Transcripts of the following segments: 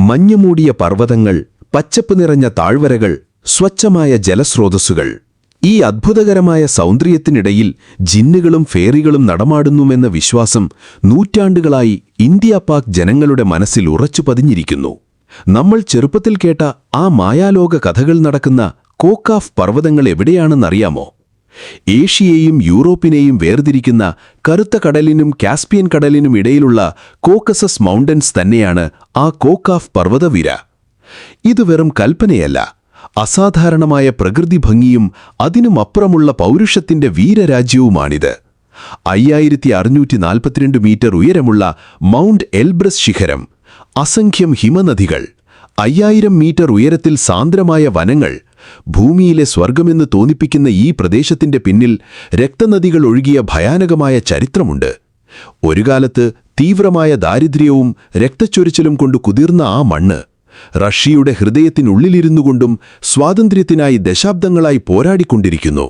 മഞ്ഞുമൂടിയ പർവ്വതങ്ങൾ, പച്ചപ്പ് നിറഞ്ഞ താഴ്വരകൾ, സ്വച്ഛമായ ജലസ്രോതസ്സുകൾ. ഈ അദ്ഭുതകരമായ സൗന്ദര്യത്തിനിടയിൽ ജിന്നുകളും ഫേറികളും നടമാടുന്നുമെന്ന വിശ്വാസം നൂറ്റാണ്ടുകളായി ഇന്ത്യ-പാക് ജനങ്ങളുടെ മനസ്സിൽ ഉറച്ചു പതിഞ്ഞിരിക്കുന്നു. നമ്മൾ ചെറുപ്പത്തിൽ കേട്ട ആ മായാലോക കഥകൾ നടക്കുന്ന കോക്കാഫ് പർവ്വതങ്ങൾ എവിടെയാണെന്നറിയാമോ? ഏഷ്യയെയും യൂറോപ്പിനെയും വേർതിരിക്കുന്ന കറുത്ത കടലിനും കാസ്പിയൻ കടലിനും ഇടയിലുള്ള കോക്കസസ് മൗണ്ടൻസ് തന്നെയാണ് ആ കോക്കാഫ് പർവ്വതവിര. ഇത് വെറും കൽപ്പനയല്ല, അസാധാരണമായ പ്രകൃതി ഭംഗിയും അതിനുമപ്പുറമുള്ള പൗരുഷത്തിന്റെ വീരരാജ്യവുമാണിത്. 5642 മീറ്റർ ഉയരമുള്ള മൗണ്ട് എൽബ്രസ് ശിഖരം, അസംഖ്യം ഹിമനദികൾ, 5000 മീറ്റർ ഉയരത്തിൽ സാന്ദ്രമായ വനങ്ങൾ. ഭൂമിയിലെ സ്വർഗമെന്ന് തോന്നിപ്പിക്കുന്ന ഈ പ്രദേശത്തിന്റെ പിന്നിൽ രക്തനദികൾ ഒഴുകിയ ഭയാനകമായ ചരിത്രമുണ്ട്. ഒരു കാലത്ത് തീവ്രമായ ദാരിദ്ര്യവും രക്തച്ചൊരിച്ചിലും കൊണ്ട് കുതിർന്ന ആ മണ്ണ് റഷ്യയുടെ ഹൃദയത്തിനുള്ളിലിരുന്നുകൊണ്ടും സ്വാതന്ത്ര്യത്തിനായി ദശാബ്ദങ്ങളായി പോരാടിക്കൊണ്ടിരിക്കുന്നു.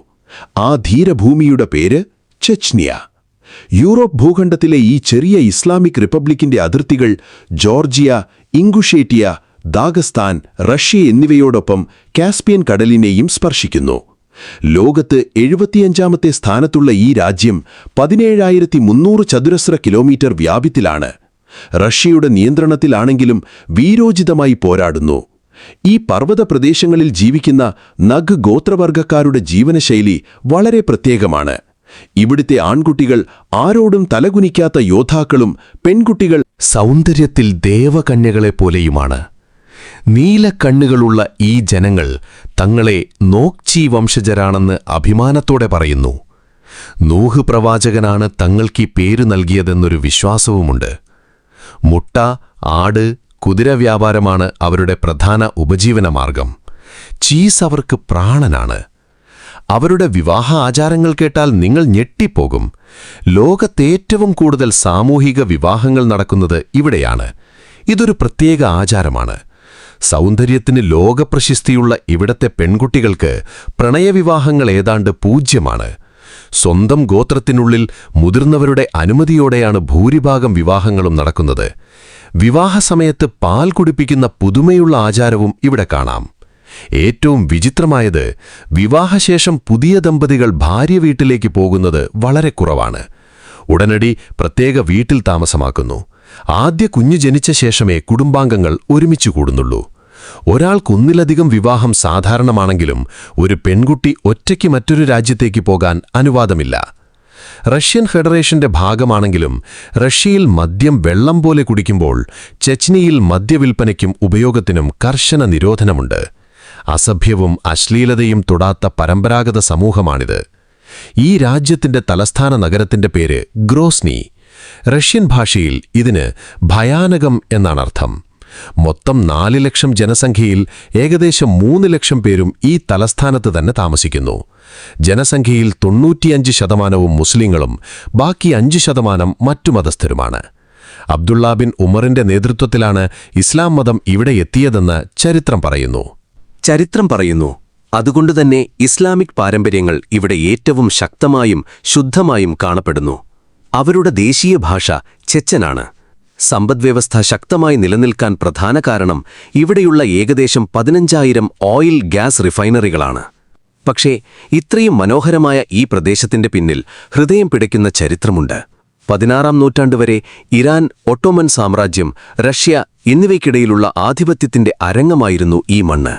ആ ധീരഭൂമിയുടെ പേര് ചെച്നിയ. യൂറോപ്പ് ഭൂഖണ്ഡത്തിലെ ഈ ചെറിയ ഇസ്ലാമിക് റിപ്പബ്ലിക്കിന്റെ അതിർത്തികൾ ജോർജിയ, ഇംഗുഷേറ്റിയ, ദാഗസ്ഥാൻ, റഷ്യ എന്നിവയോടൊപ്പം കാസ്പിയൻ കടലിനെയും സ്പർശിക്കുന്നു. ലോകത്ത് 75ാമത്തെ സ്ഥാനത്തുള്ള ഈ രാജ്യം 17,300 ചതുരശ്ര കിലോമീറ്റർ വ്യാപ്തിയിലാണ്. റഷ്യയുടെ നിയന്ത്രണത്തിലാണെങ്കിലും വീരോചിതമായി പോരാടുന്നു. ഈ പർവ്വത പ്രദേശങ്ങളിൽ ജീവിക്കുന്ന നഗ് ഗോത്രവർഗക്കാരുടെ ജീവനശൈലി വളരെ പ്രത്യേകമാണ്. ഇവിടുത്തെ ആൺകുട്ടികൾ ആരോടും തലകുനിക്കാത്ത യോദ്ധാക്കളും പെൺകുട്ടികൾ സൗന്ദര്യത്തിൽ ദേവകന്യകളെപ്പോലെയുമാണ്. നീലക്കണ്ണുകളുള്ള ഈ ജനങ്ങൾ തങ്ങളെ നോക്ചി വംശജരാണെന്ന് അഭിമാനത്തോടെ പറയുന്നു. നൂഹ് പ്രവാചകനാണ് തങ്ങൾക്കീ പേരു നൽകിയതെന്നൊരു വിശ്വാസവുമുണ്ട്. മുട്ട, ആട്, കുതിര വ്യാപാരമാണ് അവരുടെ പ്രധാന ഉപജീവനമാർഗം. ചീസ് അവർക്ക് പ്രാണനാണ്. അവരുടെ വിവാഹ ആചാരങ്ങൾ കേട്ടാൽ നിങ്ങൾ ഞെട്ടിപ്പോകും. ലോകത്തേറ്റവും കൂടുതൽ സാമൂഹിക വിവാഹങ്ങൾ നടക്കുന്നത് ഇവിടെയാണ്. ഇതൊരു പ്രത്യേക ആചാരമാണ്. സൗന്ദര്യത്തിന് ലോകപ്രശസ്തിയുള്ള ഇവിടത്തെ പെൺകുട്ടികൾക്ക് പ്രണയവിവാഹങ്ങൾ ഏതാണ്ട് പൂജ്യമാണ്. സ്വന്തം ഗോത്രത്തിനുള്ളിൽ മുതിർന്നവരുടെ അനുമതിയോടെയാണ് ഭൂരിഭാഗം വിവാഹങ്ങളും നടക്കുന്നത്. വിവാഹസമയത്ത് പാൽ കുടിപ്പിക്കുന്ന പുതുമയുള്ള ആചാരവും ഇവിടെ കാണാം. ഏറ്റവും വിചിത്രമായത്, വിവാഹശേഷം പുതിയ ദമ്പതികൾ ഭാര്യ വീട്ടിലേക്ക് പോകുന്നത് വളരെ കുറവാണ്. ഉടനടി പ്രത്യേക വീട്ടിൽ താമസമാക്കുന്നു. ആദ്യ കുഞ്ഞു ജനിച്ച ശേഷമേ കുടുംബാംഗങ്ങൾ ഒരുമിച്ചു കൂടുന്നുള്ളൂ. ഒരാൾക്കൊന്നിലധികം വിവാഹം സാധാരണമാണെങ്കിലും ഒരു പെൺകുട്ടി ഒറ്റയ്ക്ക് മറ്റൊരു രാജ്യത്തേക്ക് പോകാൻ അനുവാദമില്ല. റഷ്യൻ ഫെഡറേഷന്റെ ഭാഗമാണെങ്കിലും റഷ്യയിൽ മദ്യം വെള്ളം പോലെ കുടിക്കുമ്പോൾ ചെച്നിയിൽ മദ്യവിൽപ്പനയ്ക്കും ഉപയോഗത്തിനും കർശന നിരോധനമുണ്ട്. അസഭ്യവും അശ്ലീലതയും തൊടാത്ത പരമ്പരാഗത സമൂഹമാണിത്. ഈ രാജ്യത്തിന്റെ തലസ്ഥാന നഗരത്തിന്റെ പേര് ഗ്രോസ്നി. റഷ്യൻ ഭാഷയിൽ ഇതിന് ഭയാനകം എന്നാണർത്ഥം. മൊത്തം 4 ലക്ഷം ജനസംഖ്യയിൽ ഏകദേശം 3 ലക്ഷം പേരും ഈ തലസ്ഥാനത്ത് തന്നെ താമസിക്കുന്നു. ജനസംഖ്യയിൽ 95% മുസ്ലിങ്ങളും ബാക്കി 5% മറ്റു മതസ്ഥരുമാണ്. അബ്ദുള്ള ബിൻ ഉമറിന്റെ നേതൃത്വത്തിലാണ് ഇസ്ലാം മതം ഇവിടെ എത്തിയതെന്ന് ചരിത്രം പറയുന്നു. അതുകൊണ്ടുതന്നെ ഇസ്ലാമിക് പാരമ്പര്യങ്ങൾ ഇവിടെ ഏറ്റവും ശക്തമായും ശുദ്ധമായും കാണപ്പെടുന്നു. അവരുടെ ദേശീയ ഭാഷ ചെച്ചനാണ്. സമ്പദ്വ്യവസ്ഥ ശക്തമായി നിലനിൽക്കാൻ പ്രധാന കാരണം ഇവിടെയുള്ള ഏകദേശം 15,000 ഓയിൽ ഗ്യാസ് റിഫൈനറികളാണ്. പക്ഷേ ഇത്രയും മനോഹരമായ ഈ പ്രദേശത്തിന്റെ പിന്നിൽ ഹൃദയം പിടയ്ക്കുന്ന ചരിത്രമുണ്ട്. 16ാം നൂറ്റാണ്ട് വരെ ഇറാൻ, ഒട്ടോമൻ സാമ്രാജ്യം, റഷ്യ എന്നിവയ്ക്കിടയിലുള്ള ആധിപത്യത്തിന്റെ അരങ്ങമായിരുന്നു ഈ മണ്ണ്.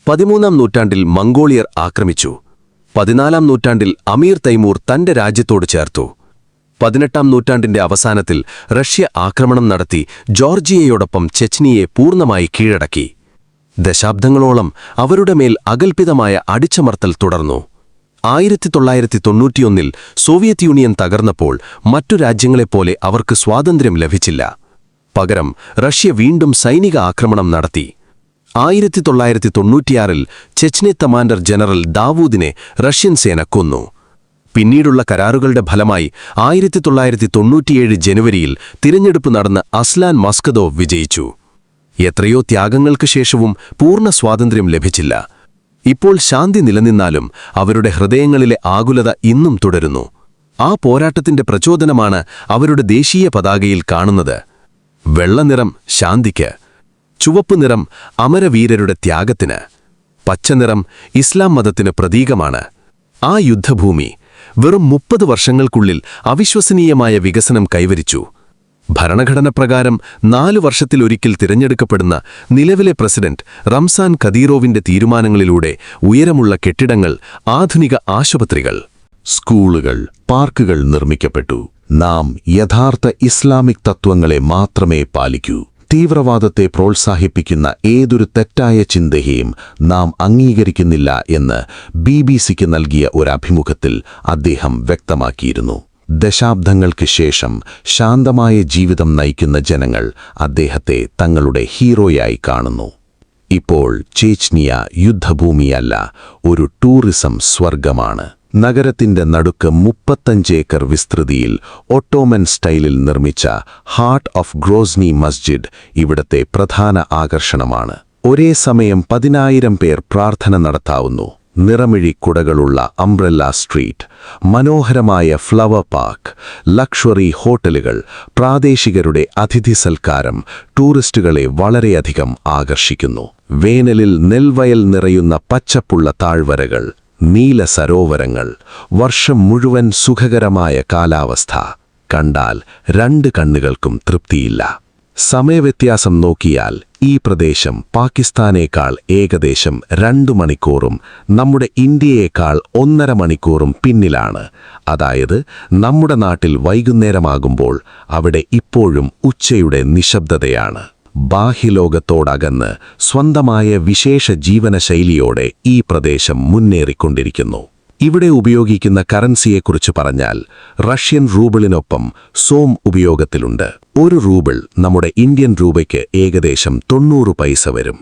13ാം നൂറ്റാണ്ടിൽ മംഗോളിയർ ആക്രമിച്ചു. 14ാം നൂറ്റാണ്ടിൽ അമീർ തൈമൂർ തന്റെ രാജ്യത്തോട് ചേർത്തു. 18ാം നൂറ്റാണ്ടിന്റെ അവസാനത്തിൽ റഷ്യ ആക്രമണം നടത്തി ജോർജിയയോടൊപ്പം ചെച്നിയെ പൂർണ്ണമായി കീഴടക്കി. ദശാബ്ദങ്ങളോളം അവരുടെ മേൽ അകൽപിതമായ അടിച്ചമർത്തൽ തുടർന്നു. 1991-ൽ സോവിയറ്റ് യൂണിയൻ തകർന്നപ്പോൾ മറ്റു രാജ്യങ്ങളെപ്പോലെ അവർക്ക് സ്വാതന്ത്ര്യം ലഭിച്ചില്ല. പകരം റഷ്യ വീണ്ടും സൈനിക ആക്രമണം നടത്തി. 1996-ൽ ചെച്നി കമാൻഡർ ജനറൽ ദാവൂദിനെ റഷ്യൻ സേന കൊന്നു. പിന്നീടുള്ള കരാറുകളുടെ ഫലമായി 1997 ജനുവരിയിൽ തിരഞ്ഞെടുപ്പ് നടന്ന അസ്ലാൻ മസ്കദോവ് വിജയിച്ചു. എത്രയോ ത്യാഗങ്ങൾക്ക് ശേഷവും പൂർണ്ണ സ്വാതന്ത്ര്യം ലഭിച്ചില്ല. ഇപ്പോൾ ശാന്തി നിലനിന്നാലും അവരുടെ ഹൃദയങ്ങളിലെ ആകുലത ഇന്നും തുടരുന്നു. ആ പോരാട്ടത്തിന്റെ പ്രചോദനമാണ് അവരുടെ ദേശീയ പതാകയിൽ കാണുന്നത്. വെള്ളനിറം ശാന്തിക്ക്, ചുവപ്പ് നിറം അമരവീരരുടെ ത്യാഗത്തിന്, പച്ചനിറം ഇസ്ലാം മതത്തിന് പ്രതീകമാണ്. ആ യുദ്ധഭൂമി വെറും 30 വർഷങ്ങൾക്കുള്ളിൽ അവിശ്വസനീയമായ വികസനം കൈവരിച്ചു. ഭരണഘടനപ്രകാരം 4 വർഷത്തിലൊരിക്കൽ തിരഞ്ഞെടുക്കപ്പെടുന്ന നിലവിലെ പ്രസിഡന്റ് റംസാൻ കദീറോവിന്റെ തീരുമാനങ്ങളിലൂടെ ഉയരമുള്ള കെട്ടിടങ്ങൾ, ആധുനിക ആശുപത്രികൾ, സ്കൂളുകൾ, പാർക്കുകൾ നിർമ്മിക്കപ്പെട്ടു. നാം യഥാർത്ഥ ഇസ്ലാമിക് തത്വങ്ങളെ മാത്രമേ പാലിക്കൂ. തീവ്രവാദത്തെ പ്രോത്സാഹിപ്പിക്കുന്ന ഏതൊരു തെറ്റായ ചിന്തയെയും നാം അംഗീകരിക്കുന്നില്ല എന്ന് BBC-ക്ക് നൽകിയ ഒരഭിമുഖത്തിൽ അദ്ദേഹം വ്യക്തമാക്കിയിരുന്നു. ദശാബ്ദങ്ങൾക്ക് ശേഷം ശാന്തമായ ജീവിതം നയിക്കുന്ന ജനങ്ങൾ അദ്ദേഹത്തെ തങ്ങളുടെ ഹീറോയായി കാണുന്നു. ഇപ്പോൾ ചേച്നിയ യുദ്ധഭൂമിയല്ല, ഒരു ടൂറിസം സ്വർഗമാണ്. നഗരത്തിന്റെ നടുക്ക് 35 ഏക്കർ വിസ്തൃതിയിൽ ഒട്ടോമൻ സ്റ്റൈലിൽ നിർമ്മിച്ച ഹാർട്ട് ഓഫ് ഗ്രോസ്നി മസ്ജിദ് ഇവിടത്തെ പ്രധാന ആകർഷണമാണ്. ഒരേ സമയം 10,000 പേർ പ്രാർത്ഥന നടത്താവുന്നു. നിറമിഴി കുടകളുള്ള അംബ്രല്ല സ്ട്രീറ്റ്, മനോഹരമായ ഫ്ലവർ പാർക്ക്, ലക്ഷറി ഹോട്ടലുകൾ, പ്രാദേശികരുടെ അതിഥി സൽക്കാരം ടൂറിസ്റ്റുകളെ വളരെയധികം ആകർഷിക്കുന്നു. വേനലിൽ നെൽവയൽ നിറയുന്ന പച്ചപ്പുള്ള താഴ്വരകൾ, നീല സരോവരങ്ങൾ, വർഷം മുഴുവൻ സുഖകരമായ കാലാവസ്ഥ കണ്ടാൽ 2 കണ്ണുകൾക്കും തൃപ്തിയില്ല. സമയവ്യത്യാസം നോക്കിയാൽ ഈ പ്രദേശം പാകിസ്ഥാനേക്കാൾ ഏകദേശം 2 മണിക്കൂറും നമ്മുടെ ഇന്ത്യയേക്കാൾ 1.5 മണിക്കൂറും പിന്നിലാണ്. അതായത് നമ്മുടെ നാട്ടിൽ വൈകുന്നേരമാകുമ്പോൾ അവിടെ ഇപ്പോഴും ഉച്ചയുടെ നിശബ്ദതയാണ്. ബാഹ്യലോകത്തോടകന്ന് സ്വന്തമായ വിശേഷ ജീവനശൈലിയോടെ ഈ പ്രദേശം മുന്നേറിക്കൊണ്ടിരിക്കുന്നു. ഇവിടെ ഉപയോഗിക്കുന്ന കറൻസിയെക്കുറിച്ച് പറഞ്ഞാൽ റഷ്യൻ റൂബിളിനൊപ്പം സോം ഉപയോഗത്തിലുണ്ട്. 1 റൂബിൾ നമ്മുടെ ഇന്ത്യൻ രൂപയ്ക്ക് ഏകദേശം 90 പൈസ വരും.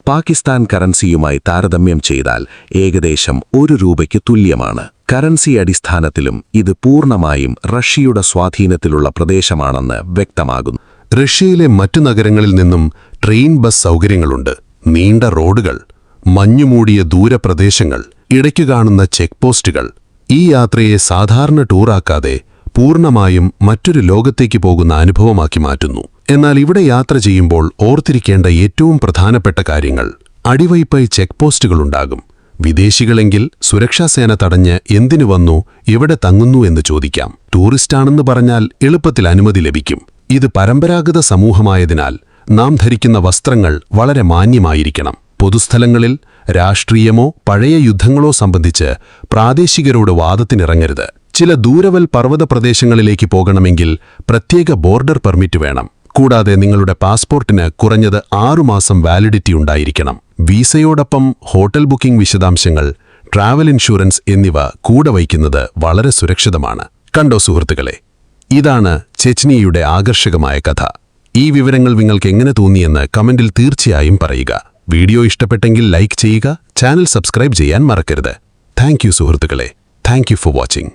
പാകിസ്ഥാൻ കറൻസിയുമായി താരതമ്യം ചെയ്താൽ ഏകദേശം 1 രൂപയ്ക്ക് തുല്യമാണ്. കറൻസി അടിസ്ഥാനത്തിലും ഇത് പൂർണ്ണമായും റഷ്യയുടെ സ്വാധീനത്തിലുള്ള പ്രദേശമാണെന്ന് വ്യക്തമാകുന്നു. റഷ്യയിലെ മറ്റു നഗരങ്ങളിൽ നിന്നും ട്രെയിൻ ബസ് സൗകര്യങ്ങളുണ്ട്. നീണ്ട റോഡുകൾ, മഞ്ഞുമൂടിയ ദൂരപ്രദേശങ്ങൾ, ഇടയ്ക്കു കാണുന്ന ചെക്ക് പോസ്റ്റുകൾ ഈ യാത്രയെ സാധാരണ ടൂറാക്കാതെ പൂർണ്ണമായും മറ്റൊരു ലോകത്തേക്ക് പോകുന്ന അനുഭവമാക്കി മാറ്റുന്നു. എന്നാൽ ഇവിടെ യാത്ര ചെയ്യുമ്പോൾ ഓർത്തിരിക്കേണ്ട ഏറ്റവും പ്രധാനപ്പെട്ട കാര്യങ്ങൾ: അടിവൈപ്പായി ചെക്ക് പോസ്റ്റുകളുണ്ടാകും. വിദേശികളെങ്കിൽ സുരക്ഷാസേന തടഞ്ഞ് എന്തിനു വന്നു, എവിടെ തങ്ങുന്നു എന്ന് ചോദിക്കാം. ടൂറിസ്റ്റാണെന്ന് പറഞ്ഞാൽ എളുപ്പത്തിൽ അനുമതി ലഭിക്കും. ഇത് പരമ്പരാഗത സമൂഹമായതിനാൽ നാം ധരിക്കുന്ന വസ്ത്രങ്ങൾ വളരെ മാന്യമായിരിക്കണം. പൊതുസ്ഥലങ്ങളിൽ രാഷ്ട്രീയമോ പഴയ യുദ്ധങ്ങളോ സംബന്ധിച്ച് പ്രാദേശികരോട് വാദത്തിനിറങ്ങരുത്. ചില ദൂരവൽ പർവ്വത പ്രദേശങ്ങളിലേക്ക് പോകണമെങ്കിൽ പ്രത്യേക ബോർഡർ പെർമിറ്റ് വേണം. കൂടാതെ നിങ്ങളുടെ പാസ്പോർട്ടിന് കുറഞ്ഞത് 6 മാസം വാലിഡിറ്റി ഉണ്ടായിരിക്കണം. വീസയോടൊപ്പം ഹോട്ടൽ ബുക്കിംഗ് വിശദാംശങ്ങൾ, ട്രാവൽ ഇൻഷുറൻസ് എന്നിവ കൂടെ വയ്ക്കുന്നത് വളരെ സുരക്ഷിതമാണ്. കണ്ടോ സുഹൃത്തുക്കളെ, ഇതാണ് ചെച്നിയയുടെ ആകർഷകമായ കഥ. ഈ വിവരങ്ങൾ നിങ്ങൾക്ക് എങ്ങനെ തോന്നിയെന്ന് കമന്റിൽ തീർച്ചയായും പറയുക. വീഡിയോ ഇഷ്ടപ്പെട്ടെങ്കിൽ ലൈക്ക് ചെയ്യുക, ചാനൽ സബ്സ്ക്രൈബ് ചെയ്യാൻ മറക്കരുത്. താങ്ക് യു സുഹൃത്തുക്കളെ. Thank you for watching.